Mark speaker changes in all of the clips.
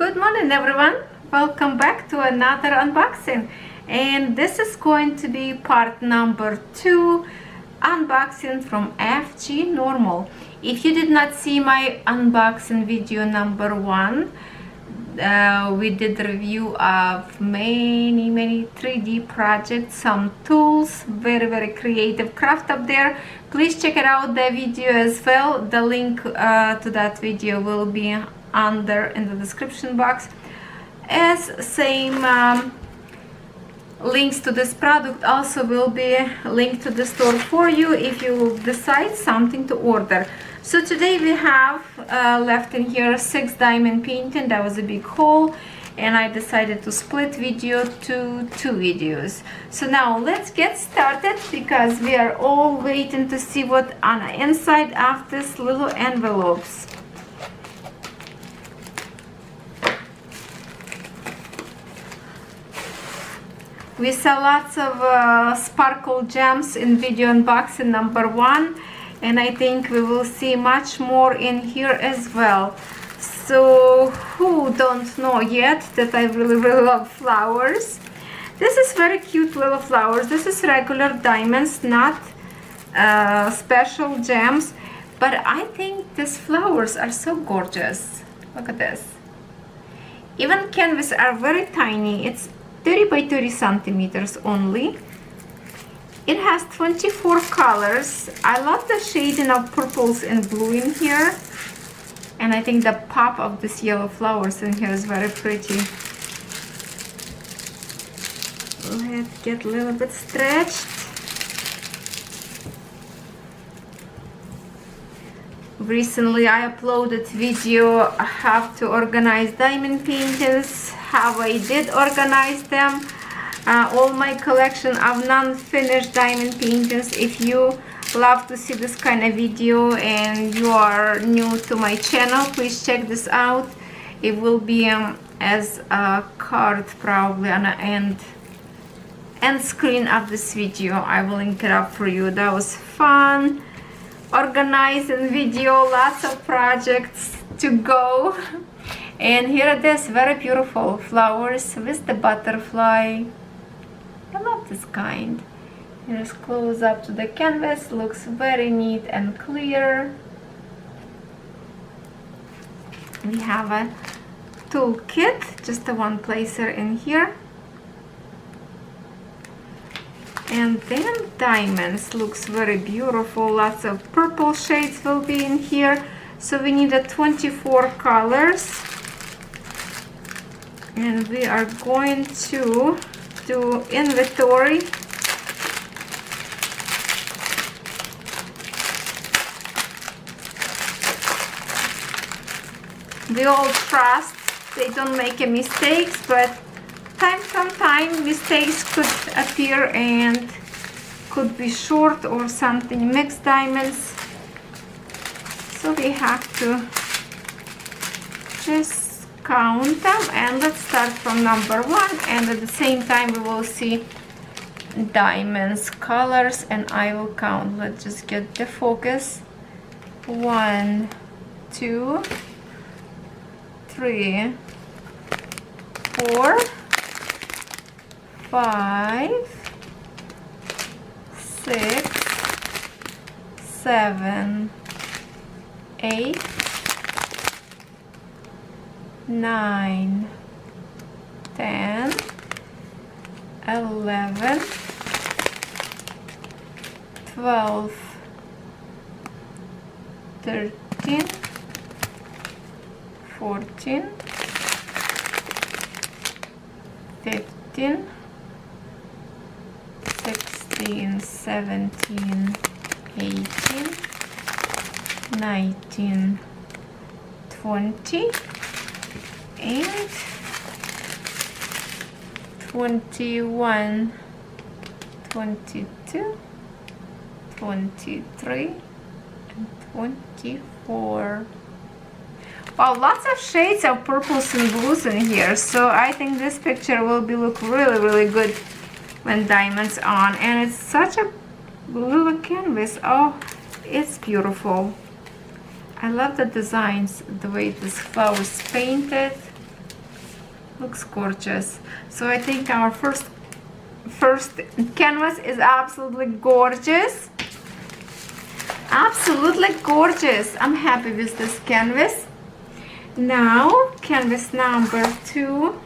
Speaker 1: Good morning everyone, welcome back to another unboxing, and this is going to be part number 2 unboxing from FGNORMAL. If you did not see my unboxing video number 1, we did a review of many 3D projects, some tools, very creative craft up there. Please check it out, the video as well. The link to that video will be under in the description box, as same links to this product also will be linked to the store for you if you decide something to order. So today we have left in here 6 diamond painting. That was a big haul, and I decided to split video to 2 videos. So now let's get started, because we are all waiting to see what on the inside of this little envelopes. We saw lots of sparkle gems in video unboxing number 1, and I think we will see much more in here as well. So who don't know yet that I really love flowers? This is very cute little flowers. This is regular diamonds, not special gems, but I think these flowers are so gorgeous. Look at this. Even canvas are very tiny. It's 30 by 30 centimeters only. It has 24 colors. I love the shading of purples and blue in here, and I think the pop of this yellow flowers in here is very pretty. Let's get a little bit stretched. Recently I uploaded video how to organize diamond paintings, how I did organize them, all my collection of non-finished diamond paintings. If you love to see this kind of video and you are new to my channel, please check this out. It will be as a card probably on the end screen of this video. I will link it up for you. That was fun, organizing video, lots of projects to go. And here it is, very beautiful flowers with the butterfly. I love this kind. Here's close up to the canvas, looks very neat and clear. We have a toolkit, just a one placer in here. And then diamonds, looks very beautiful. Lots of purple shades will be in here. So we need a 24 colors. And we are going to do inventory. We all trust they don't make a mistakes, but from time mistakes could appear and could be short or something, mixed diamonds. So we have to just count them, and let's start from number 1, and at the same time we will see diamonds colors and I will count. Let's just get the focus. 1 2 3 4 5 6 7 8 9 10 11 12 13 14 15 16 17 18 19 20 and 21 22 23 and 24. Wow, lots of shades of purples and blues in here, so I think this picture will look really good when diamonds on. And it's such a little canvas. Oh, it's beautiful. I love the designs, the way this flower is painted. Looks gorgeous. So I think our first canvas is absolutely gorgeous. Absolutely gorgeous. I'm happy with this canvas. Now canvas number 2.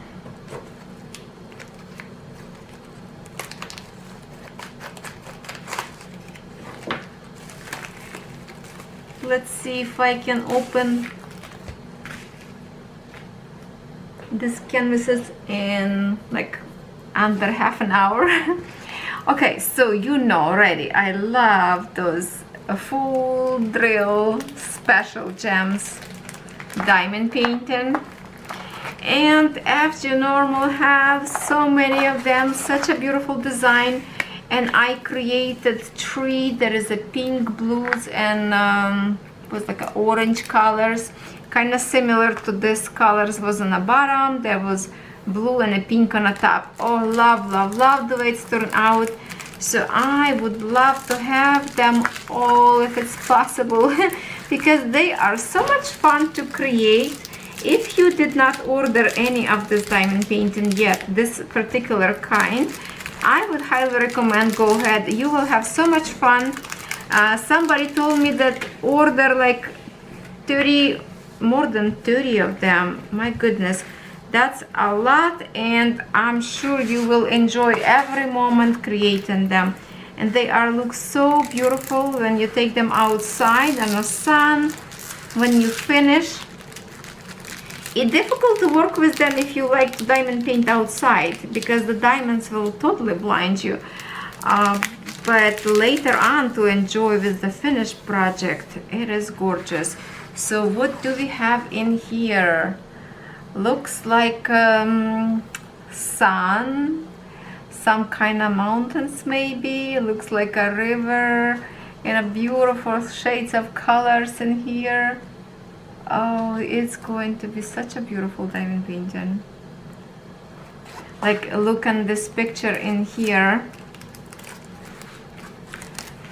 Speaker 1: Let's see if I can open this canvases in like under half an hour. Okay, so you know already I love those full drill special gems diamond painting, and FGNORMAL has so many of them, such a beautiful design. And I created 3. There is a pink, blues, and was like a orange colors, kind of similar to this colors was on the bottom. There was blue and a pink on the top. Oh, love, love, love the way it's turned out. So I would love to have them all if it's possible because they are so much fun to create. If you did not order any of this diamond painting yet, this particular kind, I would highly recommend go ahead. You will have so much fun. Somebody told me that order like 30, more than 30 of them. My goodness, that's a lot, and I'm sure you will enjoy every moment creating them. And they look so beautiful when you take them outside in the sun. When you finish, it's difficult to work with them if you like to diamond paint outside because the diamonds will totally blind you. But later on to enjoy with the finished project, it is gorgeous. So what do we have in here? Looks like sun, some kind of mountains maybe. Looks like a river and a beautiful shades of colors in here. Oh, it's going to be such a beautiful diamond painting. Like, look at this picture in here.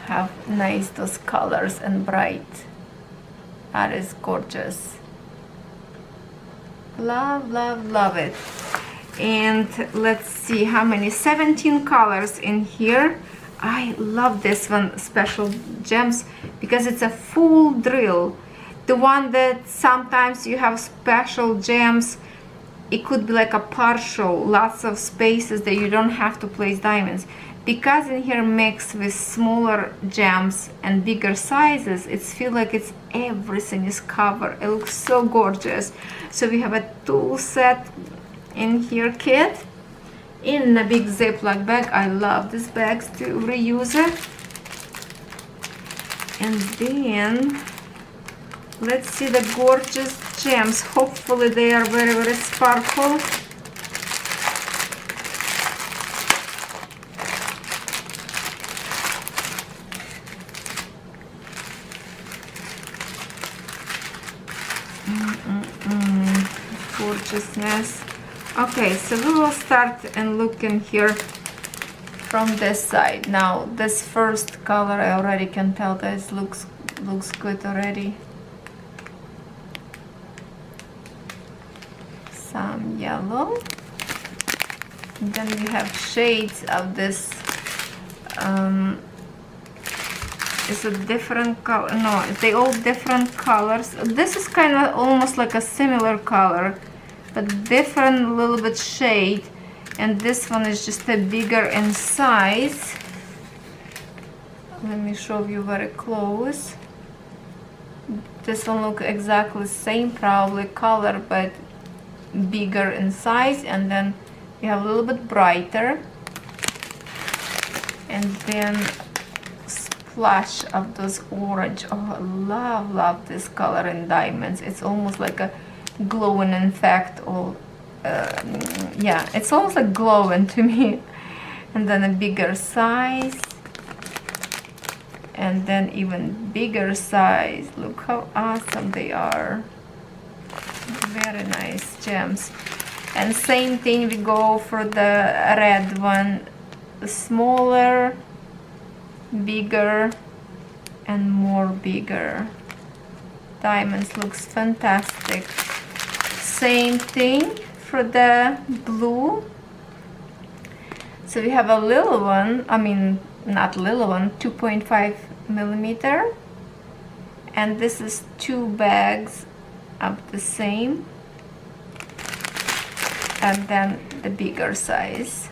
Speaker 1: How nice those colors and bright. That is gorgeous. Love, love, love it. And let's see how many, 17 colors in here. I love this one, special gems, because it's a full drill. The one that sometimes you have special gems, it could be like a partial, lots of spaces that you don't have to place diamonds. Because in here mixed with smaller gems and bigger sizes, it feels like it's everything is covered. It looks so gorgeous. So we have a tool set in here kit in a big Ziploc bag. I love these bags to reuse it. And then let's see the gorgeous gems. Hopefully they are very, very sparkle. Gorgeousness. Okay, so we will start and look in here from this side. Now this first color, I already can tell that it looks good already. Some yellow, and then we have shades of this. It's a different color. No, they all different colors. This is kind of almost like a similar color, but different little bit shade. And this one is just a bigger in size. Let me show you very close. This one look exactly same, probably color, but bigger in size. And then we have a little bit brighter, and then splash of those orange. Oh, love this color in diamonds. It's almost like a glowing effect. Or yeah, it's almost like glowing to me. And then a bigger size, and then even bigger size. Look how awesome they are. Very nice gems. And same thing, we go for the red one, smaller, bigger, and more bigger. Diamonds looks fantastic. Same thing for the blue. So we have a little one, I mean not little one, 2.5 millimeter, and this is 2 bags of the same, and then the bigger size.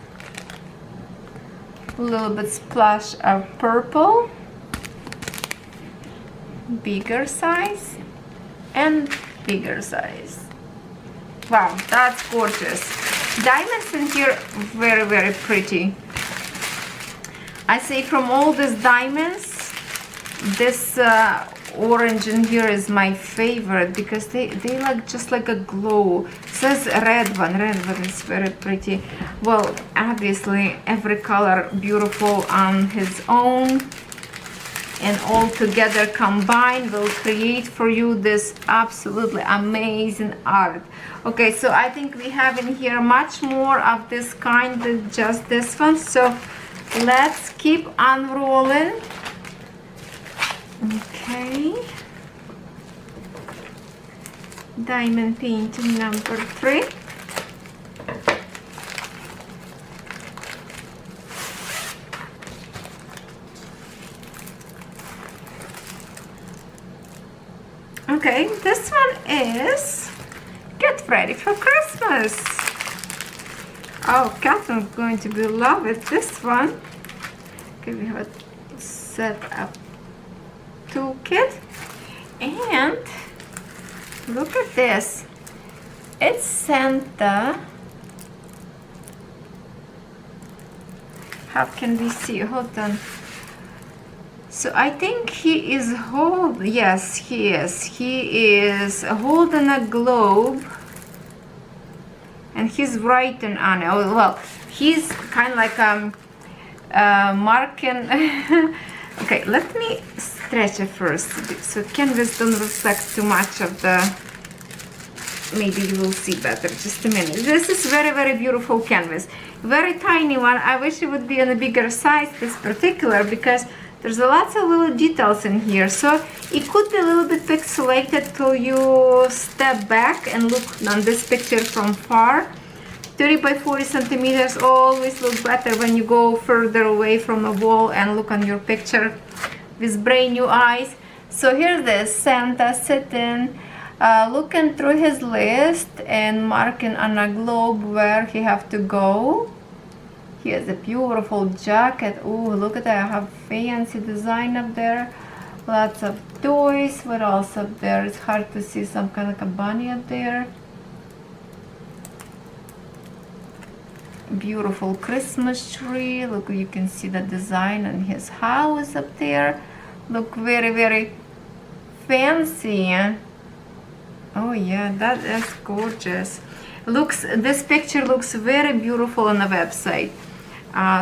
Speaker 1: A little bit splash of purple, bigger size, and bigger size. Wow, that's gorgeous. Diamonds in here, very, very pretty. I say from all these diamonds, this orange in here is my favorite because they like just like a glow. It says red one is very pretty. Well, obviously every color beautiful on his own, and all together combined will create for you this absolutely amazing art. Okay, so I think we have in here much more of this kind than just this one, so let's keep unrolling. Okay, diamond painting number 3. Okay, this one is Get Ready for Christmas. Oh, Catherine's going to be love with this one. Okay, we have a set up toolkit, and look at this. It's Santa. How can we see? Hold on. So I think he is yes, he is holding a globe, and he's writing on it. Oh, well, he's kind of like marking. Okay, let me stretch it first so canvas don't reflect too much of the. Maybe you will see better. Just a minute. This is very, very beautiful canvas. Very tiny one. I wish it would be in a bigger size, this particular, because there's lots of little details in here. So it could be a little bit pixelated till you step back and look on this picture from far. 30 by 40 centimeters always look better when you go further away from a wall and look on your picture with brand new eyes. So here's this Santa sitting, looking through his list and marking on a globe where he have to go. He has a beautiful jacket. Oh, look at that. I have fancy design up there. Lots of toys. What else up there? It's hard to see. Some kind of a bunny up there. Beautiful Christmas tree. Look, you can see the design on his house up there. Look very, very fancy. Oh yeah, that is gorgeous. This picture looks very beautiful on the website.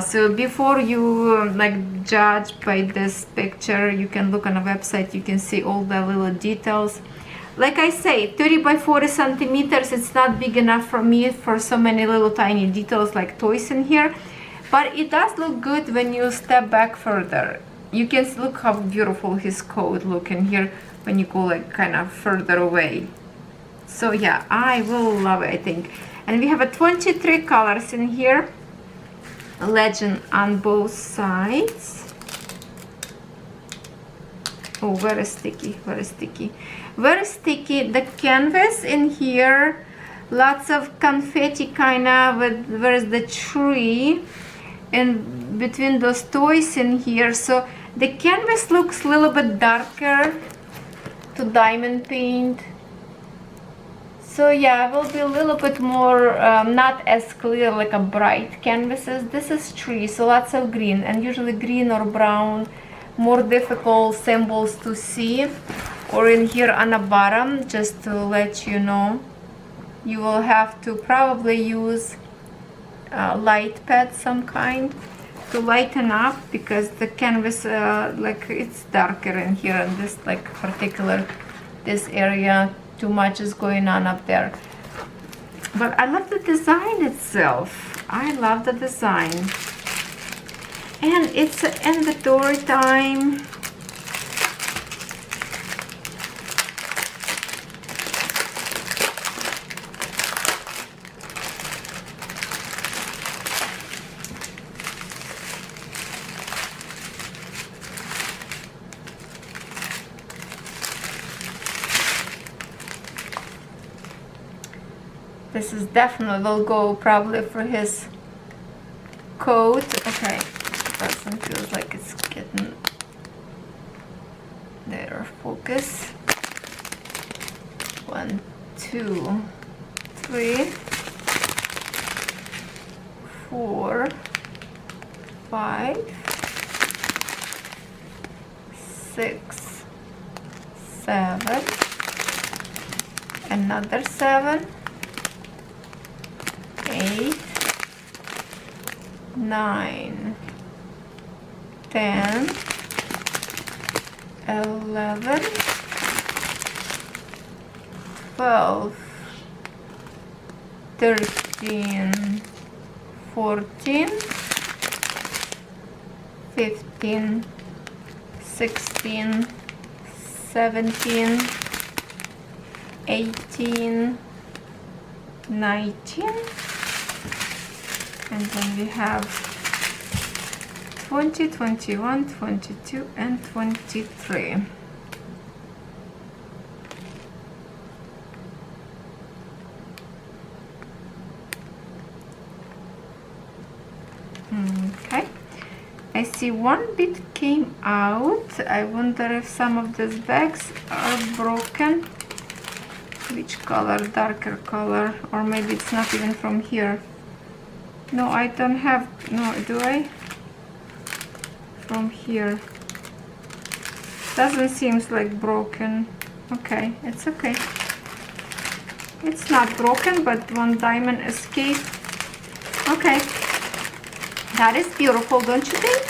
Speaker 1: So before you like judge by this picture, you can look on the website. You can see all the little details. Like I say, 30 by 40 centimeters, it's not big enough for me for so many little tiny details like toys in here, but it does look good when you step back further. You can look how beautiful his coat look in here when you go like kind of further away. So yeah, I will love it, I think. And we have a 23 colors in here. Legend on both sides. Oh, very sticky, very sticky. Very sticky. The canvas in here, lots of confetti kind of, where's the tree and between those toys in here. So the canvas looks a little bit darker to diamond paint. So yeah, it will be a little bit more, not as clear like a bright canvases. This is tree, so lots of green, and usually green or brown, more difficult symbols to see. Or in here on the bottom, just to let you know, you will have to probably use light pad some kind to lighten up, because the canvas like it's darker in here in this like particular this area. Too much is going on up there. But I love the design itself. I love the design. And it's inventory time. This is definitely will go probably for his coat. Okay, doesn't feel like it's getting there. Focus. 1, 2, 3, 4, 5, 6, 7, another 7, 8, 9, 10, 11, 12, 13, 14, 15, 16, 17, 18, 19, and then we have 20, 21, 22, and 23. Okay, I see one bit came out. I wonder if some of these bags are broken. Which color? Darker color, or maybe it's not even from here. No, I don't have, no, do I? From here. Doesn't seem like broken. Okay, it's okay. It's not broken, but one diamond escaped. Okay. That is beautiful, don't you think?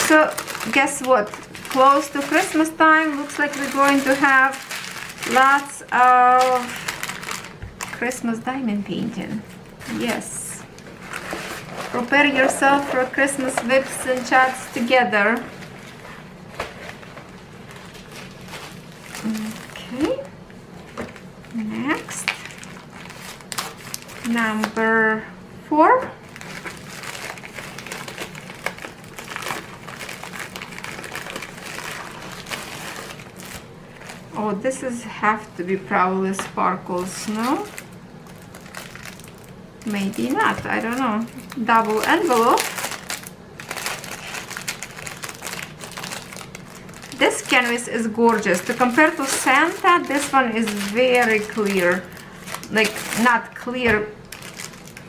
Speaker 1: So, guess what? Close to Christmas time, looks like we're going to have lots of Christmas diamond painting. Yes. Prepare yourself for Christmas whips and chats together. Okay. Next. Number 4. Oh, this is have to be probably sparkles, no? Maybe not, I don't know. Double envelope. This canvas is gorgeous. To compare to Santa, this one is very clear. Like, not clear.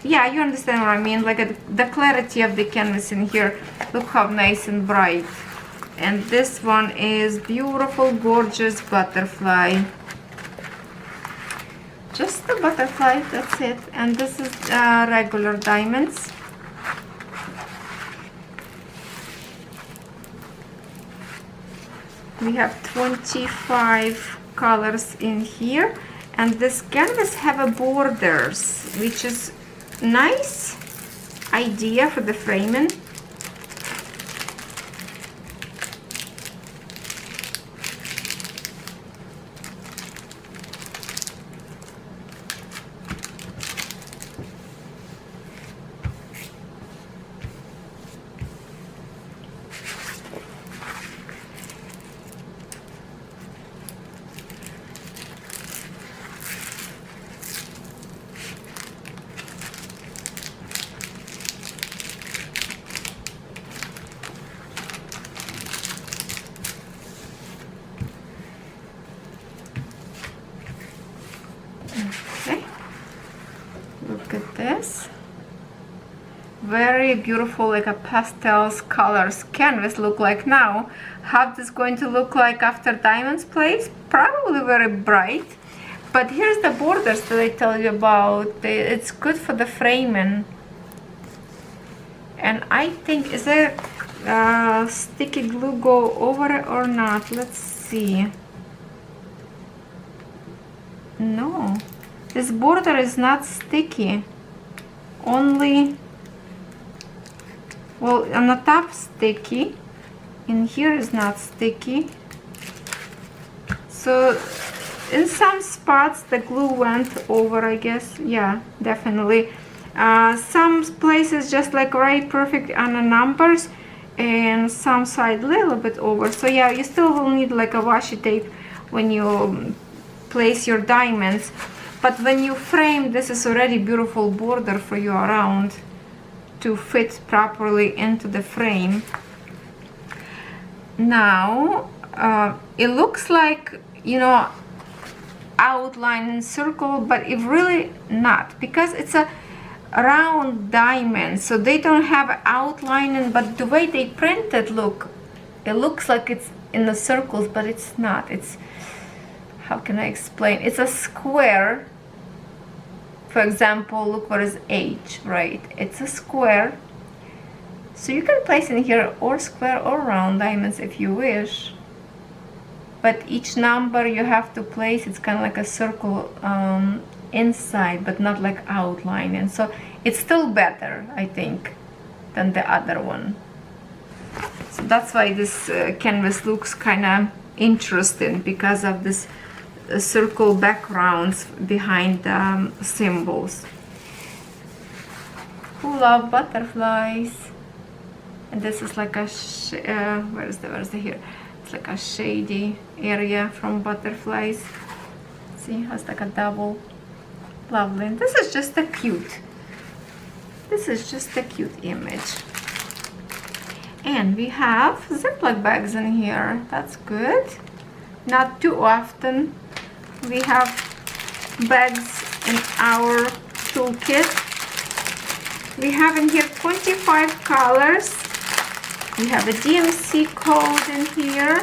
Speaker 1: Yeah, you understand what I mean. Like, the clarity of the canvas in here. Look how nice and bright. And this one is beautiful, gorgeous butterfly. Just the butterfly, that's it. And this is regular diamonds. We have 25 colors in here. And this canvas have a borders, which is nice idea for the framing. Okay, look at this. Very beautiful, like a pastels colors canvas look like now. How this going to look like after diamonds place? Probably very bright. But here's the borders that I tell you about. It's good for the framing. And I think, is there sticky glue go over it or not? Let's see. No, this border is not sticky. Only, well, on the top sticky. In here is not sticky. So in some spots the glue went over, I guess. Yeah, definitely. Some places just like right perfect on the numbers, and some side a little bit over. So yeah, you still will need like a washi tape when you place your diamonds. but when you frame, this is already beautiful border for you around to fit properly into the frame. Now it looks like, you know, outline and circle, but it really not, because it's a round diamond, so they don't have outline, but the way they print it, look, it looks like it's in the circles, but it's not. It's, how can I explain? It's a square. For example, look what is H, right? It's a square. So you can place in here or square or round diamonds if you wish. But each number you have to place, it's kind of like a circle inside, but not like outline. And so it's still better, I think, than the other one. So that's why this canvas looks kind of interesting, because of this circle backgrounds behind the symbols. Who love butterflies? And this is like a where's the here? It's like a shady area from butterflies. See, has like a double. Lovely. And this is just a cute. This is just a cute image. And we have Ziploc bags in here. That's good. Not too often we have bags in our toolkit. We have in here 25 colors. We have a DMC code in here.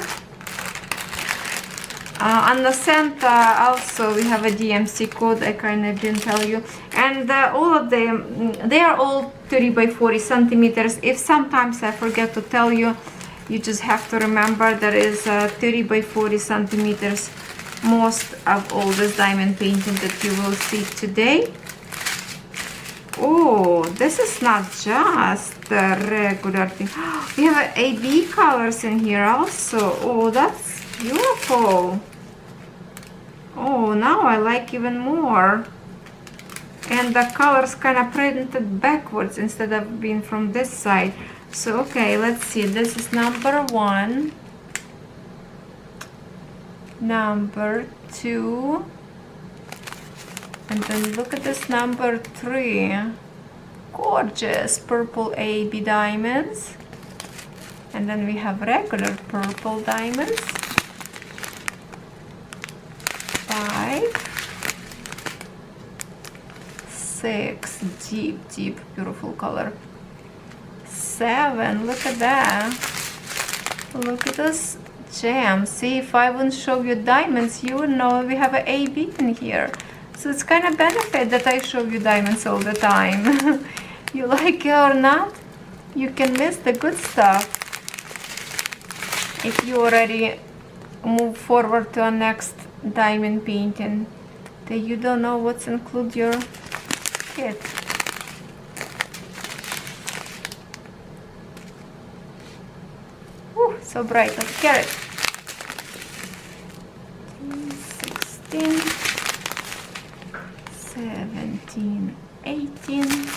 Speaker 1: On the center also we have a DMC code. I kind of didn't tell you. And all of them, they are all 30 by 40 centimeters. If sometimes I forget to tell you, you just have to remember there is 30 by 40 centimeters most of all this diamond painting that you will see today. Oh, this is not just the regular thing. We have AB colors in here also. Oh, that's beautiful. Oh, now I like even more. And the colors kind of printed backwards instead of being from this side. So, okay, let's see. This is number 1. Number 2. And then look at this number 3. Gorgeous purple AB diamonds. And then we have regular purple diamonds. 5. 6. Deep, beautiful color. 7. Look at that. Look at this gem. See, if I wouldn't show you diamonds, you would know we have an AB in here. So it's kind of benefit that I show you diamonds all the time. You like it or not, you can miss the good stuff if you already move forward to a next diamond painting that you don't know what's include your kit. Whew, so bright. Let's get it. 16, 17, 18,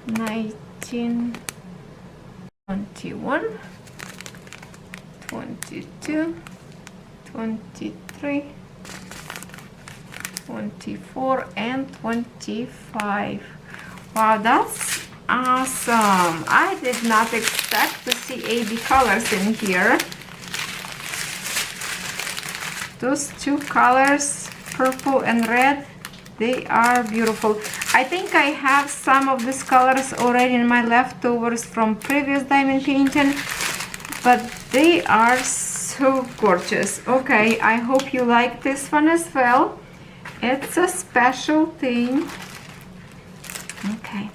Speaker 1: 19, 21, 22, 23, 24, and 25. Wow, that's awesome. I did not expect to see AB colors in here. Those two colors, purple and red, they are beautiful. I think I have some of these colors already in my leftovers from previous diamond painting, but they are so gorgeous. Okay, I hope you like this one as well. It's a special thing. Okay,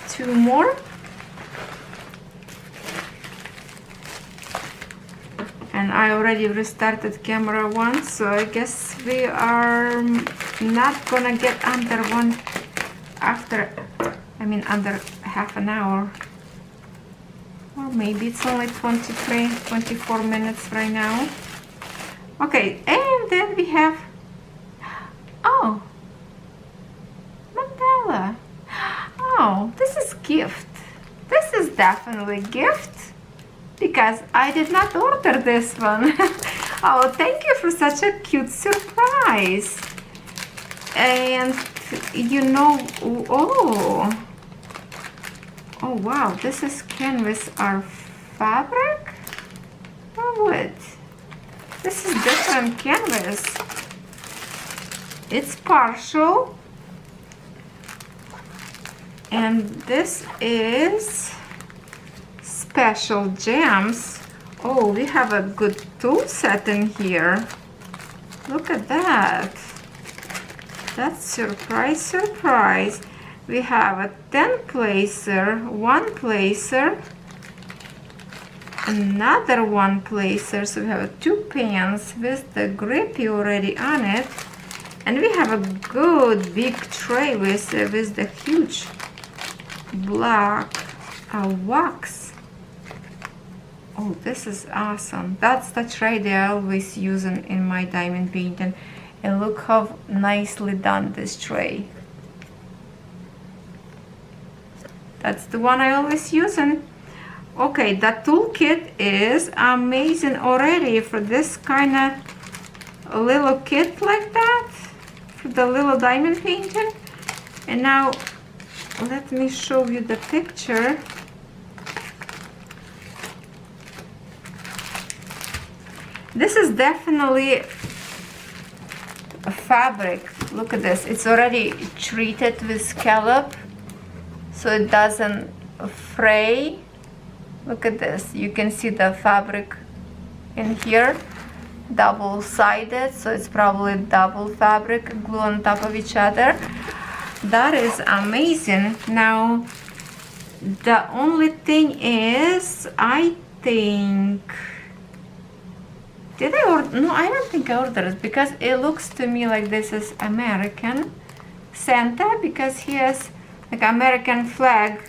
Speaker 1: 2 more. And I already restarted camera once, so I guess we are not gonna get under one after, under half an hour. Or maybe it's only 23, 24 minutes right now. Okay, and then we have, oh, Mandela. Oh, this is gift. This is definitely gift, because I did not order this one. Oh, thank you for such a cute surprise. And you know, oh wow, this is canvas or fabric or what? This is different canvas. It's partial, and this is special gems. Oh, we have a good tool set in here. Look at that. That's surprise, surprise. We have a 10 placer, 1 placer, another 1 placer. So we have 2 pans with the grippy already on it. And we have a good big tray with the huge black wax. Oh, this is awesome. That's the tray that I always use in my diamond painting. And look how nicely done this tray. That's the one I always use. Okay, that toolkit is amazing already for this kind of little kit like that, for the little diamond painting. And now let me show you the picture. This is definitely a fabric. Look at this. It's already treated with scallop, so it doesn't fray. Look at this. You can see the fabric in here, double-sided, so it's probably double fabric glue on top of each other. That is amazing. Now the only thing is, I think, did I order? No, I don't think I ordered it, because it looks to me like this is American Santa, because he has like American flag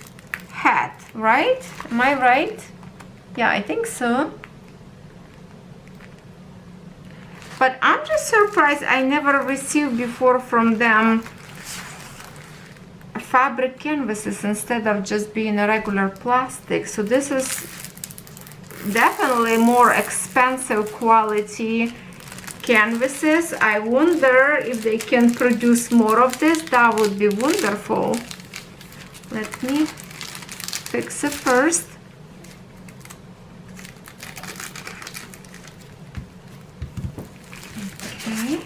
Speaker 1: hat, right? Am I right? Yeah, I think so. But I'm just surprised I never received before from them fabric canvases instead of just being a regular plastic. So this is definitely more expensive quality canvases. I wonder if they can produce more of this. That would be wonderful. Let me fix it first. Okay.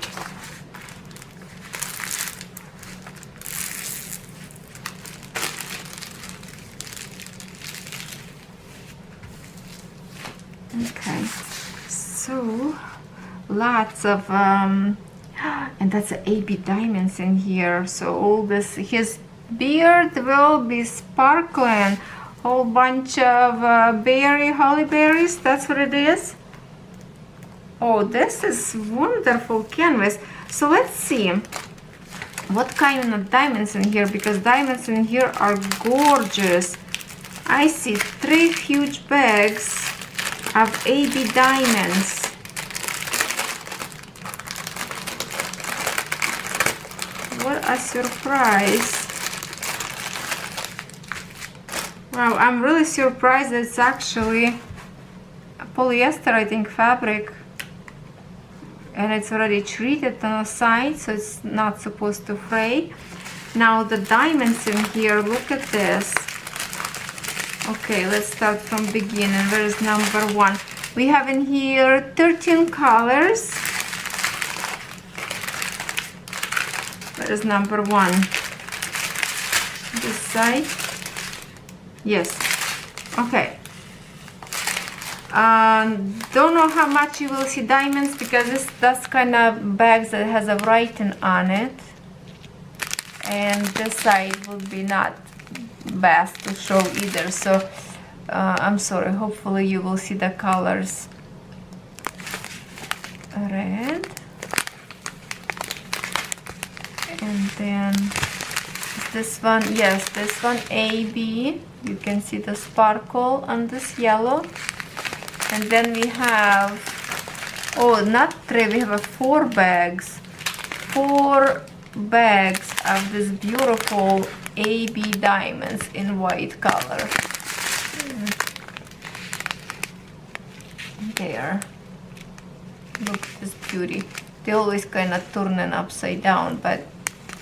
Speaker 1: Okay, so lots of and that's AB diamonds in here. So all this, his beard will be sparkling. Whole bunch of holly berries. That's what it is. Oh, this is wonderful canvas. So let's see what kind of diamonds in here, because diamonds in here are gorgeous. I see 3 huge bags of AB diamonds. What a surprise. Wow, I'm really surprised it's actually a polyester, I think, fabric. And it's already treated on the side, so it's not supposed to fray. Now the diamonds in here, look at this. Okay, let's start from beginning. Where is number 1? We have in here 13 colors. Where is number 1? This side. Yes. Okay. Don't know how much you will see diamonds, because that's kind of bags that has a writing on it. And this side will be not best to show either, so I'm sorry. Hopefully you will see the colors. Red, and then this one, yes, this one AB. You can see the sparkle on this yellow. And then we have, oh, not 3, we have 4 bags. 4 bags of this beautiful AB diamonds in white color. There. Look at this beauty. They always kind of turning upside down, but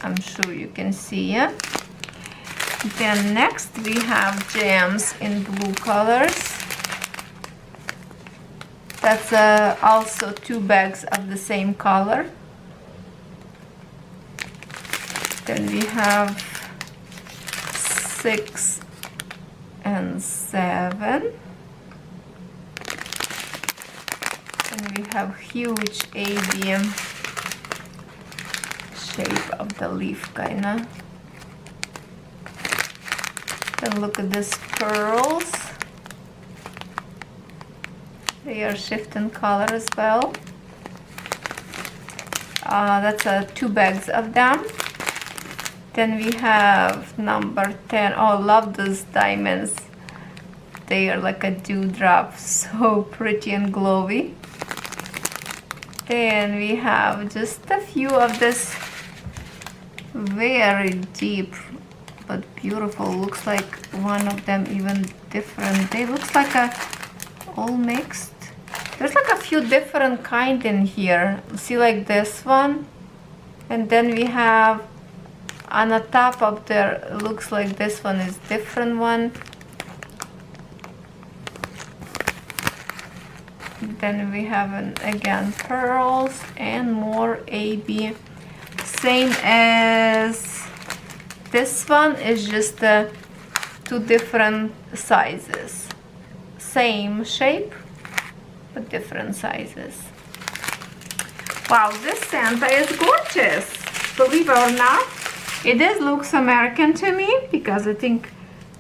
Speaker 1: I'm sure you can see, yeah? Then next we have gems in blue colors. That's also 2 bags of the same color. Then we have 6 and 7. And we have huge AB shape of the leaf, kinda. Then look at these pearls. They are shifting color as well. That's 2 bags of them. Then we have number 10. Oh, love those diamonds. They are like a dewdrop, so pretty and glowy. Then we have just a few of this very deep but beautiful. Looks like one of them even different. They looks like all mixed. There's like a few different kind in here. See, like this one, and then we have on the top of there, looks like this one is different one. Then we have again pearls and more AB. Same as this one, is just 2 different sizes. Same shape, but different sizes. Wow, this Santa is gorgeous. Believe it or not, it does looks American to me, because I think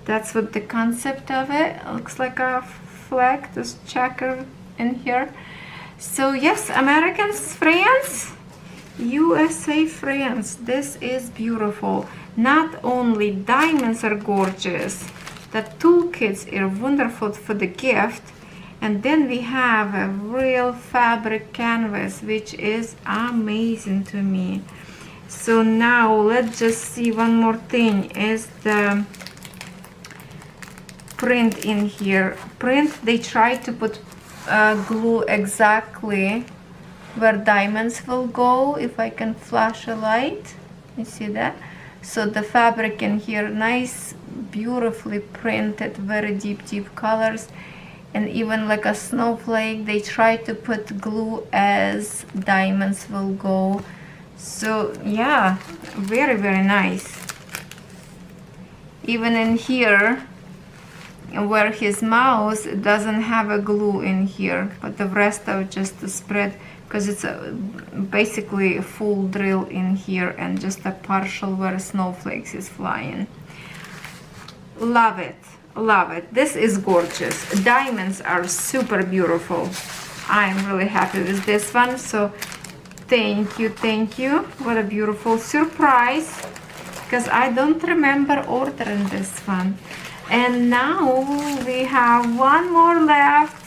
Speaker 1: that's what the concept of it. It looks like a flag, this checker in here. So yes, Americans, France, USA, France. This is beautiful. Not only diamonds are gorgeous, the toolkits are wonderful for the gift, and then we have a real fabric canvas, which is amazing to me. So now let's just see one more thing, is the print in here. Print, they try to put glue exactly where diamonds will go. If I can flash a light, you see that? So the fabric in here, nice, beautifully printed, very deep colors, and even like a snowflake, they try to put glue as diamonds will go. So yeah, very nice. Even in here, where his mouse, it doesn't have a glue in here, but the rest of just the spread, because it's basically a full drill in here and just a partial where snowflakes is flying. Love it, love it. This is gorgeous. Diamonds are super beautiful. I'm really happy with this one. So thank you, thank you. What a beautiful surprise, because I don't remember ordering this one. And now we have one more left.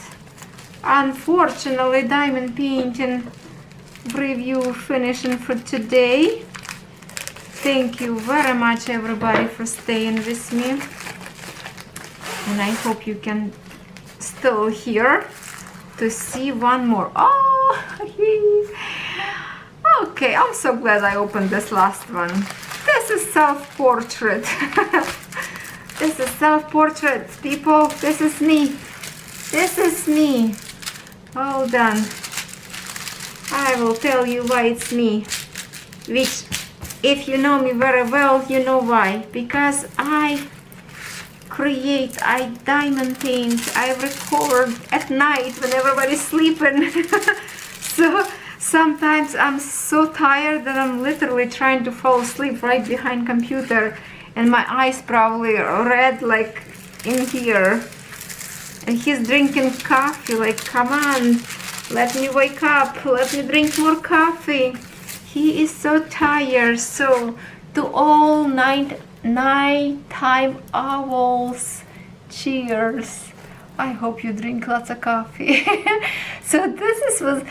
Speaker 1: Unfortunately, diamond painting review finishing for today. Thank you very much, everybody, for staying with me, and I hope you can still hear to see one more. Oh, okay, I'm so glad I opened this last one. This is self-portrait. This is self-portrait, people. This is me. This is me. Hold on. I will tell you why it's me. Which, if you know me very well, you know why. Because I diamond paint. I record at night when everybody's sleeping. So sometimes I'm so tired that I'm literally trying to fall asleep right behind computer. And my eyes probably are red, like in here. And he's drinking coffee, like, come on, let me wake up, let me drink more coffee. He is so tired. So to all nighttime owls, cheers. I hope you drink lots of coffee. So this was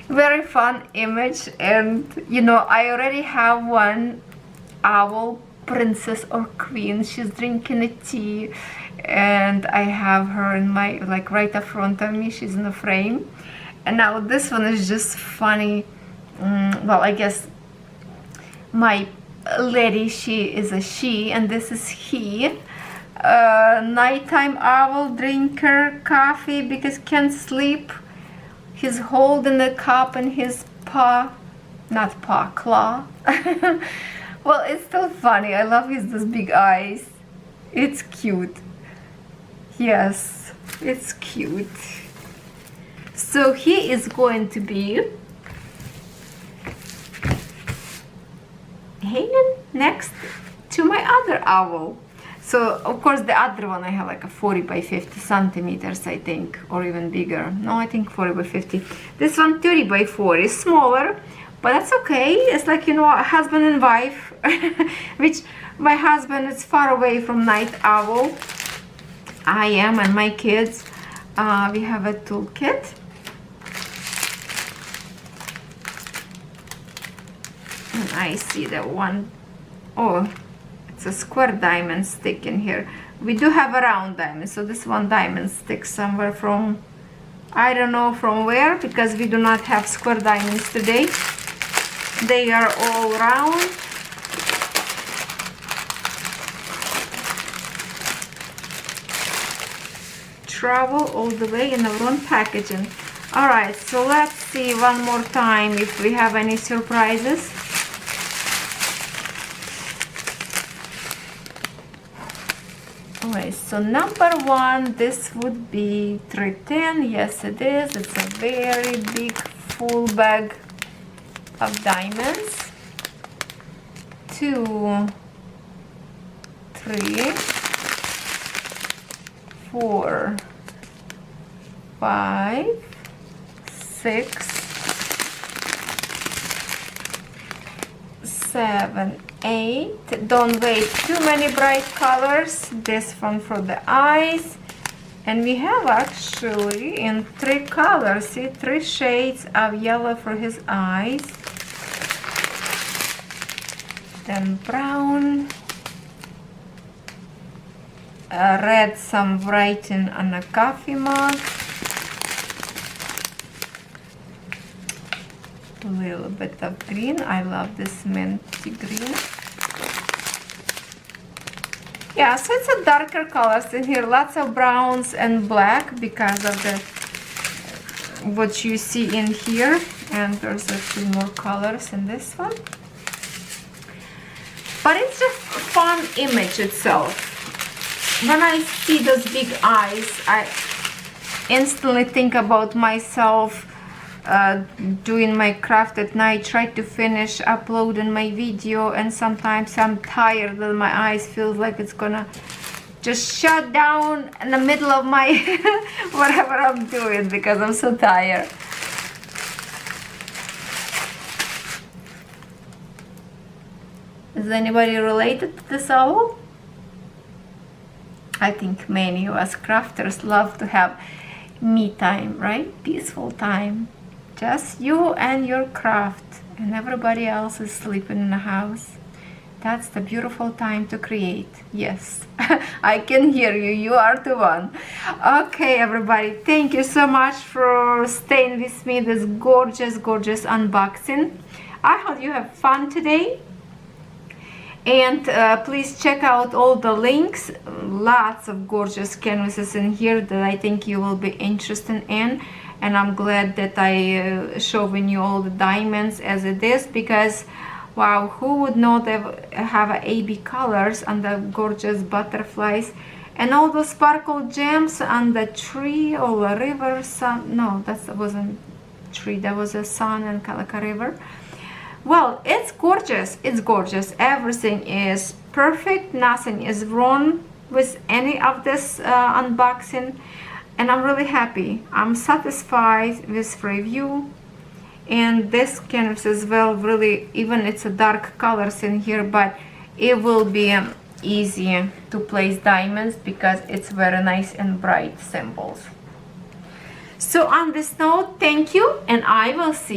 Speaker 1: very fun image, and you know, I already have one owl, princess or queen. She's drinking a tea, and I have her in my, like, right in front of me. She's in the frame. And now this one is just funny. Well, I guess my lady, she is a she, and this is he. Nighttime owl, drinker, coffee because can't sleep. He's holding a cup in his paw, not paw, claw. Well, it's still funny. I love those big eyes. It's cute. Yes, it's cute. So he is going to be hanging next to my other owl. So of course the other one I have like a 40 by 50 centimeters, I think, or even bigger. No, I think 40 by 50. This one 30 by 40, smaller, but that's okay. It's like, you know, a husband and wife, which my husband is far away from night owl. I am, and my kids. We have a toolkit. And I see that one. Oh, it's a square diamond stick in here. We do have a round diamond, so this one diamond sticks somewhere from, I don't know from where, because we do not have square diamonds today. They are all round. Travel all the way in our own packaging. Alright, so let's see one more time if we have any surprises. Alright, so number one, this would be 310. Yes, it is. It's a very big full bag of diamonds. 2, 3, 4, 5, 6, 7, 8. Don't wait too many bright colors. This one for the eyes, and we have actually in 3 colors. See, 3 shades of yellow for his eyes, then brown, red, some writing on a coffee mug, a little bit of green. I love this minty green. Yeah, so it's a darker colors in here, lots of browns and black because of the what you see in here, and there's a few more colors in this one. But it's just a fun image itself. When I see those big eyes, I instantly think about myself doing my craft at night, try to finish uploading my video, and sometimes I'm tired and my eyes feels like it's gonna just shut down in the middle of my whatever I'm doing because I'm so tired. Is anybody related to this owl? I think many of us crafters love to have me time, right? Peaceful time. Just you and your craft, and everybody else is sleeping in the house. That's the beautiful time to create. Yes, I can hear you. You are the one. Okay, everybody, thank you so much for staying with me this gorgeous, gorgeous unboxing. I hope you have fun today. And please check out all the links. Lots of gorgeous canvases in here that I think you will be interested in. And I'm glad that I showing you all the diamonds as it is, because wow, who would not have AB colors and the gorgeous butterflies and all those sparkle gems on the tree or a river. Sun, no, that wasn't tree, that was a sun and like a river. Well, it's gorgeous. It's gorgeous. Everything is perfect. Nothing is wrong with any of this unboxing, and I'm really happy. I'm satisfied with review, and this canvas as well. Really, even it's a dark colors in here, but it will be easy to place diamonds because it's very nice and bright symbols. So on this note, thank you, and I will see you.